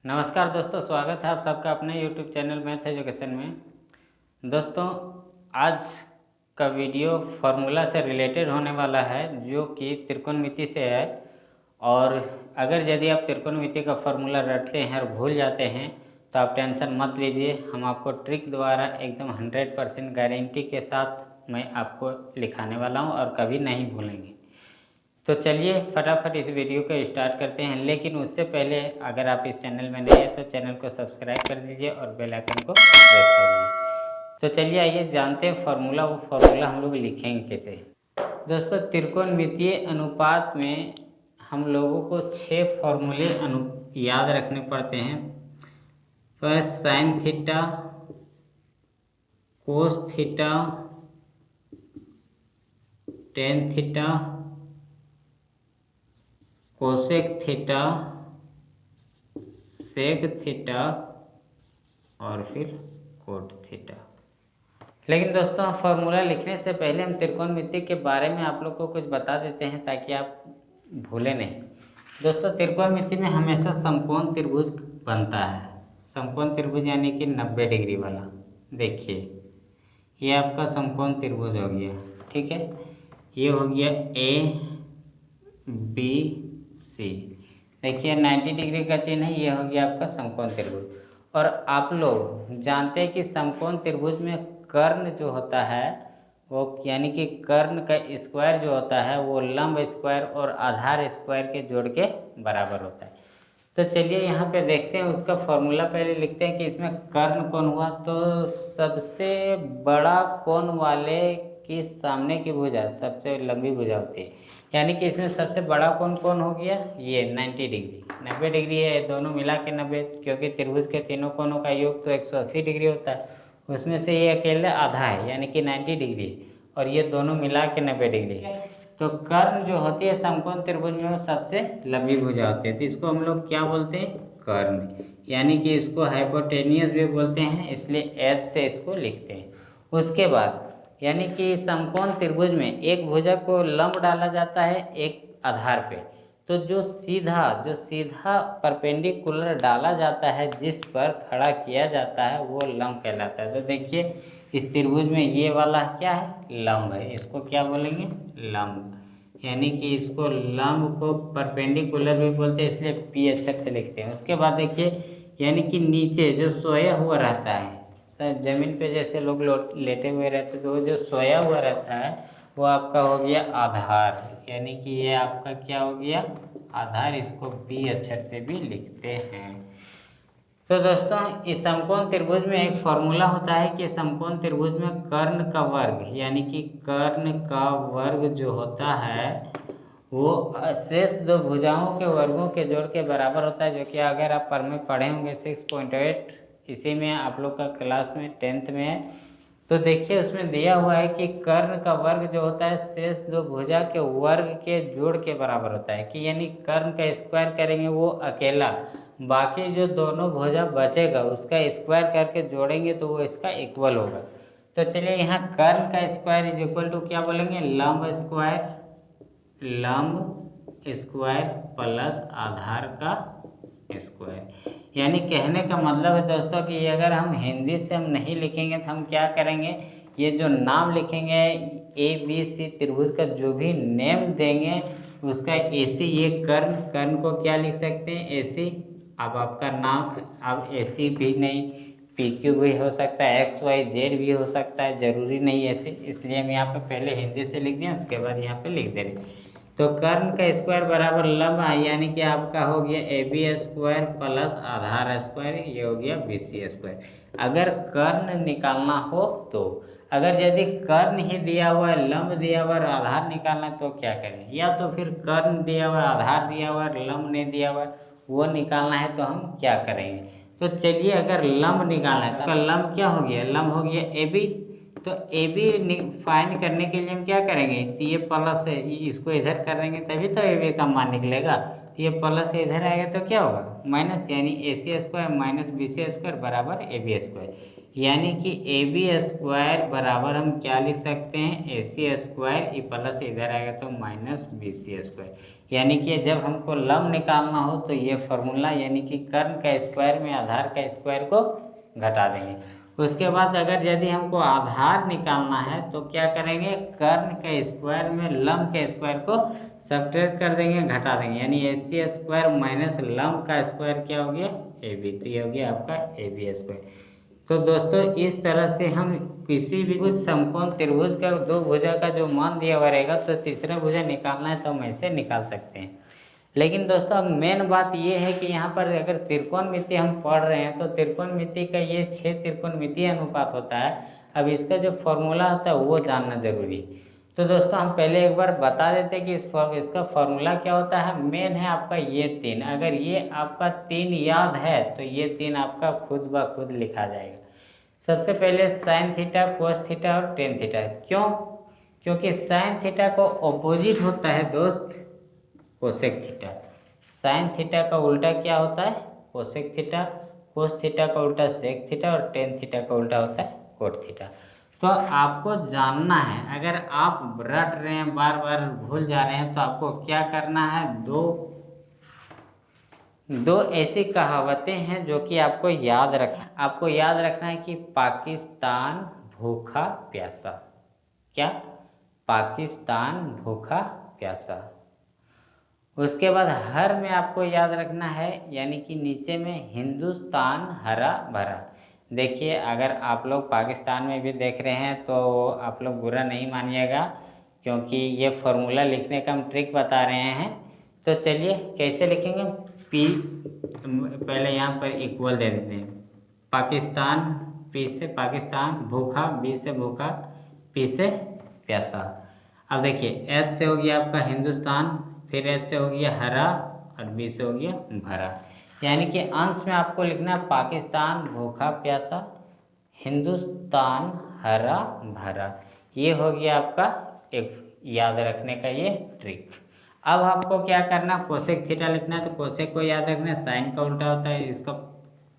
नमस्कार दोस्तों, स्वागत है आप सबका अपने YouTube चैनल मैथ एजुकेशन में। दोस्तों, आज का वीडियो फार्मूला से रिलेटेड होने वाला है जो कि त्रिकोणमिति से है। और अगर यदि आप त्रिकोणमिति का फार्मूला रटते हैं और भूल जाते हैं तो आप टेंशन मत लीजिए, हम आपको ट्रिक द्वारा एकदम 100% गारंटी के साथ मैं आपको लिखाने वाला हूं और कभी नहीं भूलेंगे। तो चलिए फटाफट इस वीडियो को स्टार्ट करते हैं। लेकिन उससे पहले अगर आप इस चैनल में नए हैं तो चैनल को सब्सक्राइब कर दीजिए और बेल आइकन को प्रेस कर दीजिए। तो चलिए आइए जानते हैं फार्मूला। वो फार्मूला हम लोग लिखेंगे कैसे। दोस्तों, त्रिकोणमितीय अनुपात में हम लोगों को 6 फार्मूले याद रखने पड़ते हैं। First sine theta, cos theta, tan theta, cosec theta, sec theta और फिर कोट थीटा। लेकिन दोस्तों, फार्मूला लिखने से पहले हम त्रिकोणमिति के बारे में आप लोग को कुछ बता देते हैं ताकि आप भूलें नहीं। दोस्तों, त्रिकोणमिति में हमेशा समकोण त्रिभुज बनता है। समकोण त्रिभुज यानी कि 90 डिग्री वाला। देखिए, ये आपका समकोण त्रिभुज हो गया, ठीक है। ये हो गया ABC। देखिए 90 डिग्री का चिन्ह है, ये हो गया आपका समकोण त्रिभुज। और आप लोग जानते हैं कि समकोण त्रिभुज में कर्ण जो होता है वो यानी कि कर्ण का स्क्वायर जो होता है वो लंब स्क्वायर और आधार स्क्वायर के जोड़ के बराबर होता है। तो चलिए यहाँ पे देखते हैं उसका फॉर्मूला। पहले लिखते हैं कि इसमें कर्ण कोण हुआ तो सबसे बड़ा कोण वाले की सामने की भुजा सबसे लंबी भुजा होती है। यानी कि इसमें सबसे बड़ा कोण कौन हो गया? ये 90 डिग्री। 90 डिग्री है, दोनों मिला के 90, क्योंकि त्रिभुज के तीनों कोणों का योग तो 180 डिग्री होता है। उसमें से ये अकेले आधा है यानी कि 90 डिग्री, और ये दोनों मिला के 90 डिग्री है। तो कर्ण जो होती है समकोण त्रिभुज में वो सबसे लंबी भुजा होती है। तो इसको हम लोग क्या बोलते हैं? कर्ण। यानी कि इसको हाइपोटेनियस भी बोलते हैं, इसलिए एच से इसको लिखते हैं। उसके बाद यानी कि समकोण त्रिभुज में एक भुजा को लंब डाला जाता है एक आधार पे, तो जो सीधा परपेंडिकुलर डाला जाता है, जिस पर खड़ा किया जाता है, वो लंब कहलाता है। तो देखिए इस त्रिभुज में ये वाला क्या है? लंब है। इसको क्या बोलेंगे? लंब। यानी कि इसको लंब को परपेंडिकुलर भी बोलते हैं, इसलिए पी अक्षर से लिखते हैं। उसके बाद देखिए यानी कि नीचे जो सोया हुआ रहता है, जमीन पे जैसे लोग लेटे हुए रहते हैं, तो वो जो सोया हुआ रहता है वो आपका हो गया आधार। यानी कि ये आपका क्या हो गया? आधार। इसको बी अक्षर से भी लिखते हैं। तो दोस्तों, इस समकोण त्रिभुज में एक फॉर्मूला होता है कि समकोण त्रिभुज में कर्ण का वर्ग यानी कि कर्ण का वर्ग जो होता है वो शेष दो भुजाओं के वर्गों के जोड़ के बराबर होता है, जो कि अगर आप में पढ़े होंगे 6.8, इसी में आप लोग का क्लास में 10th में है। तो देखिए उसमें दिया हुआ है कि कर्ण का वर्ग जो होता है शेष दो भुजा के वर्ग के जोड़ के बराबर होता है। कि यानी कर्ण का स्क्वायर करेंगे वो अकेला, बाकी जो दोनों भुजा बचेगा उसका स्क्वायर करके जोड़ेंगे तो वो इसका इक्वल होगा। तो चलिए यहाँ कर्ण का स्क्वायर इज इक्वल टू क्या बोलेंगे? लंब स्क्वायर प्लस आधार का स्क्वायर। यानी कहने का मतलब है दोस्तों कि अगर हम हिंदी से हम नहीं लिखेंगे तो हम क्या करेंगे? ये जो नाम लिखेंगे ABC त्रिभुज का जो भी नेम देंगे उसका AC, ये कर्ण को क्या लिख सकते हैं? AC। अब आपका नाम अब AC भी नहीं, PQ भी हो सकता है, XYZ भी हो सकता है, जरूरी नहीं AC। इसलिए हम यहाँ पे पहले हिंदी से लिख दिया, उसके बाद यहाँ पे लिख दे रहे। तो कर्ण का स्क्वायर बराबर लंब है, यानी कि आपका हो गया AB स्क्वायर प्लस आधार स्क्वायर, ये हो गया BC स्क्वायर। अगर कर्ण निकालना हो तो, अगर यदि कर्ण ही दिया हुआ है, लंब दिया हुआ है, आधार निकालना है तो क्या करें? या तो फिर कर्ण दिया हुआ है, आधार दिया हुआ है, लंब नहीं दिया हुआ है, वो निकालना है तो हम क्या करेंगे? तो चलिए अगर लंब निकालना है तो लंब क्या हो गया? लंब हो गया AB। तो AB फाइंड करने के लिए हम क्या करेंगे? तो ये प्लस है, इसको इधर कर देंगे तभी तो AB का मान निकलेगा। तो ये प्लस इधर आएगा तो क्या होगा? माइनस, यानी AC square minus BC square बराबर AB स्क्वायर। यानी कि AB स्क्वायर बराबर हम क्या लिख सकते हैं? AC स्क्वायर, ये प्लस इधर आएगा तो माइनस BC स्क्वायर। यानी कि जब हमको लंब निकालना हो तो ये फॉर्मूला, यानी कि कर्ण का स्क्वायर में आधार का स्क्वायर को घटा देंगे। उसके बाद अगर यदि हमको आधार निकालना है तो क्या करेंगे, कर्ण के स्क्वायर में लंब के स्क्वायर को सब्ट्रैक्ट कर देंगे, घटा देंगे, यानी AC स्क्वायर माइनस लंब का स्क्वायर क्या हो गया, AB। तो ये हो गया आपका AB स्क्वायर। तो दोस्तों इस तरह से हम किसी भी कुछ समकोण त्रिभुज का दो भुजा का जो मान दिया हुआ रहेगा तो तीसरा भुजा निकालना है तो हम ऐसे निकाल सकते हैं। लेकिन दोस्तों अब मेन बात ये है कि यहाँ पर अगर त्रिकोणमिति हम पढ़ रहे हैं तो त्रिकोणमिति का ये 6 त्रिकोणमिति अनुपात होता है। अब इसका जो फॉर्मूला होता है वो जानना जरूरी। तो दोस्तों हम पहले एक बार बता देते हैं कि इसका फॉर्मूला क्या होता है। मेन है आपका ये 3, अगर ये आपका 3 याद है तो ये 3 आपका खुद ब खुद लिखा जाएगा। सबसे पहले साइन थीटा, कोस थीटा और टेन थीटा। क्यों? क्योंकि साइन थीटा को ऑपोजिट होता है दोस्त कोसेक थीटा। साइन थीटा का उल्टा क्या होता है, कोसेक थीटा। कोस थीटा का उल्टा सेक थीटा और टेन थीटा का उल्टा होता है कोट थीटा। तो आपको जानना है, अगर आप रट रहे हैं बार बार भूल जा रहे हैं तो आपको क्या करना है, दो ऐसी कहावतें हैं जो कि आपको याद रखना है कि पाकिस्तान भूखा प्यासा। क्या? पाकिस्तान भूखा प्यासा। उसके बाद हर में आपको याद रखना है, यानी कि नीचे में हिंदुस्तान हरा भरा। देखिए अगर आप लोग पाकिस्तान में भी देख रहे हैं तो आप लोग बुरा नहीं मानिएगा, क्योंकि ये फॉर्मूला लिखने का हम ट्रिक बता रहे हैं। तो चलिए कैसे लिखेंगे, पी पहले यहाँ पर इक्वल दे देते हैं। पाकिस्तान, पी से पाकिस्तान, भूखा, बी से भूखा, पी से प्यासा। अब देखिए एच से हो गया आपका हिंदुस्तान, फिर एच से हो गया हरा और बी से हो गया भरा। यानी कि अंश में आपको लिखना है पाकिस्तान भूखा प्यासा, हिंदुस्तान हरा भरा। ये हो गया आपका एक याद रखने का ये ट्रिक। अब आपको क्या करना, कोसेक थीटा लिखना है तो कोसेक को याद रखना है, साइन का उल्टा होता है, इसका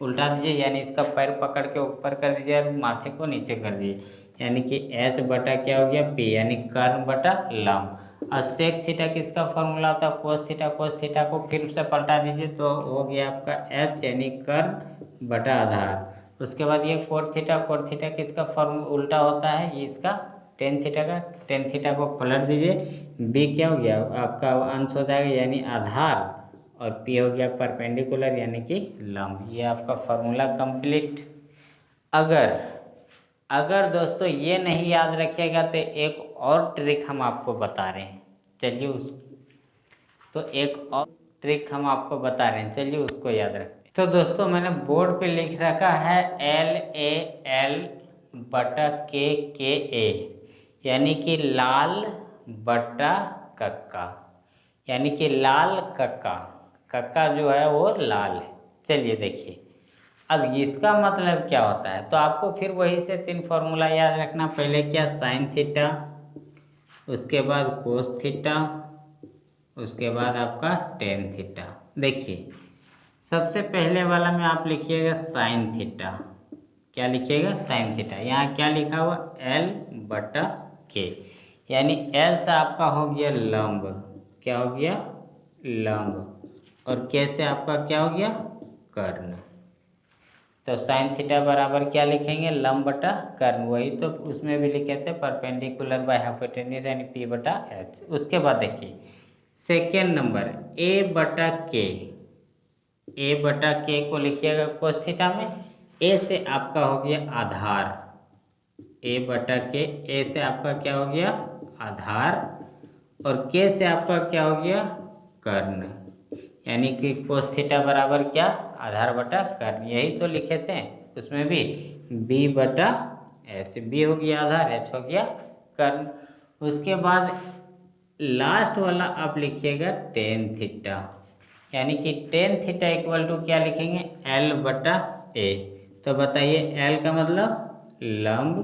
उल्टा दीजिए, यानी इसका पैर पकड़ के ऊपर कर दीजिए और माथे को नीचे कर दीजिए, यानी कि एच बटा क्या हो गया, पी, यानी कर्ण बटा लंब। और सेक थीटा किसका फॉर्मूला होता है, कोस थीटा। कोस थीटा को फिर से पलटा दीजिए तो हो गया आपका एच, यानी कर्ण बटा आधार। उसके बाद ये कोट थीटा। कोट थीटा किसका फॉर्म उल्टा होता है, ये इसका टेन थीटा का। टेन थीटा को पलट दीजिए, बी क्या हो गया आपका अंश हो जाएगा, यानी आधार, और पी हो गया परपेंडिकुलर, यानी कि लंब। ये आपका फॉर्मूला कंप्लीट। अगर दोस्तों ये नहीं याद रखिएगा तो एक और ट्रिक हम आपको बता रहे हैं, चलिए एक और ट्रिक हम आपको बता रहे हैं, चलिए उसको याद रखते हैं। तो दोस्तों मैंने बोर्ड पे लिख रखा है LAL बटा KA, यानी कि लाल बटा कक्का, यानी कि लाल कक्का। कक्का जो है वो लाल है। चलिए देखिए अब इसका मतलब क्या होता है, तो आपको फिर वही से 3 फॉर्मूला याद रखना। पहले क्या, साइन थीटा, उसके बाद कोस थीटा, उसके बाद आपका टेन थीटा। देखिए सबसे पहले वाला में आप लिखिएगा साइन थीटा। क्या लिखिएगा, साइन थीटा। यहाँ क्या लिखा हुआ, L बटा K, यानी L से आपका हो गया लंब, क्या हो गया, लंब, और K से आपका क्या हो गया, कर्ण। तो साइन थीटा बराबर क्या लिखेंगे, लंब बटा कर्ण। वही तो उसमें भी लिखे थे परपेंडिकुलर बाय हाइपोटेन्यूज, यानी P बटा H। उसके बाद देखिए सेकेंड नंबर A बटा K। A बटा K को लिखिएगा कोस थीटा में। A से आपका हो गया आधार, A बटा K, A से आपका क्या हो गया, आधार, और K से आपका क्या हो गया, कर्ण, यानी कि कोस थीटा बराबर क्या, आधार बटा कर्ण। यही तो लिखे थे उसमें भी, B बटा H। B हो गया आधार, H हो गया कर्ण। उसके बाद लास्ट वाला आप लिखिएगा टेन थीटा, यानी कि टेन थीटा इक्वल टू क्या लिखेंगे, L बटा A। तो बताइए L का मतलब लंब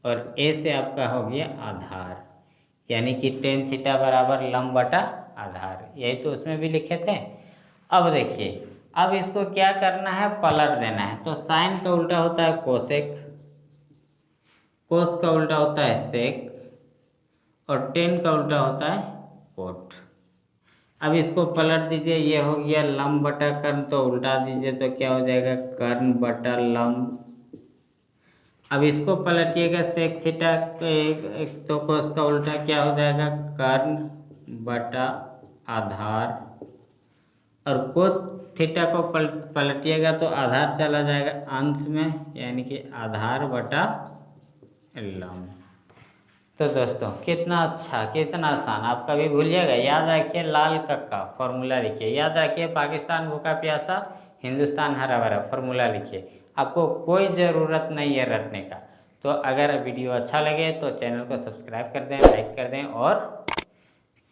और A से आपका हो गया आधार, यानी कि टेन थीटा बराबर लंब बटा आधार। यही तो उसमें भी लिखे थे। अब देखिए अब इसको क्या करना है, पलट देना है। तो साइन का उल्टा होता है कोसेक, कोस का उल्टा होता है सेक, और टेन का उल्टा होता है कोट। अब इसको पलट दीजिए, ये हो गया लंब बटा कर्ण, तो उल्टा दीजिए तो क्या हो जाएगा कर्ण बटा लंब। अब इसको पलटिएगा सेक थीटा, तो कोस का उल्टा क्या हो जाएगा कर्ण बटा आधार, और कोस थीटा को पलटिएगा तो आधार चला जाएगा अंश में, यानी कि आधार बटा लंब। तो दोस्तों कितना अच्छा, कितना आसान, आप कभी भूलिएगा, याद रखिए लाल कक्का फॉर्मूला लिखिए, याद रखिए पाकिस्तान भूखा प्यासा हिंदुस्तान हरा भरा फॉर्मूला लिखिए, आपको कोई ज़रूरत नहीं है रटने का। तो अगर वीडियो अच्छा लगे तो चैनल को सब्सक्राइब कर दें, लाइक कर दें और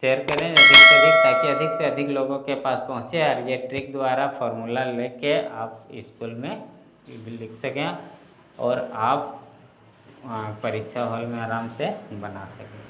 शेयर करें अधिक से अधिक, ताकि अधिक से अधिक लोगों के पास पहुँचे और ये ट्रिक द्वारा फॉर्मूला लेके आप स्कूल में लिख सकें और आप परीक्षा हॉल में आराम से बना सकें।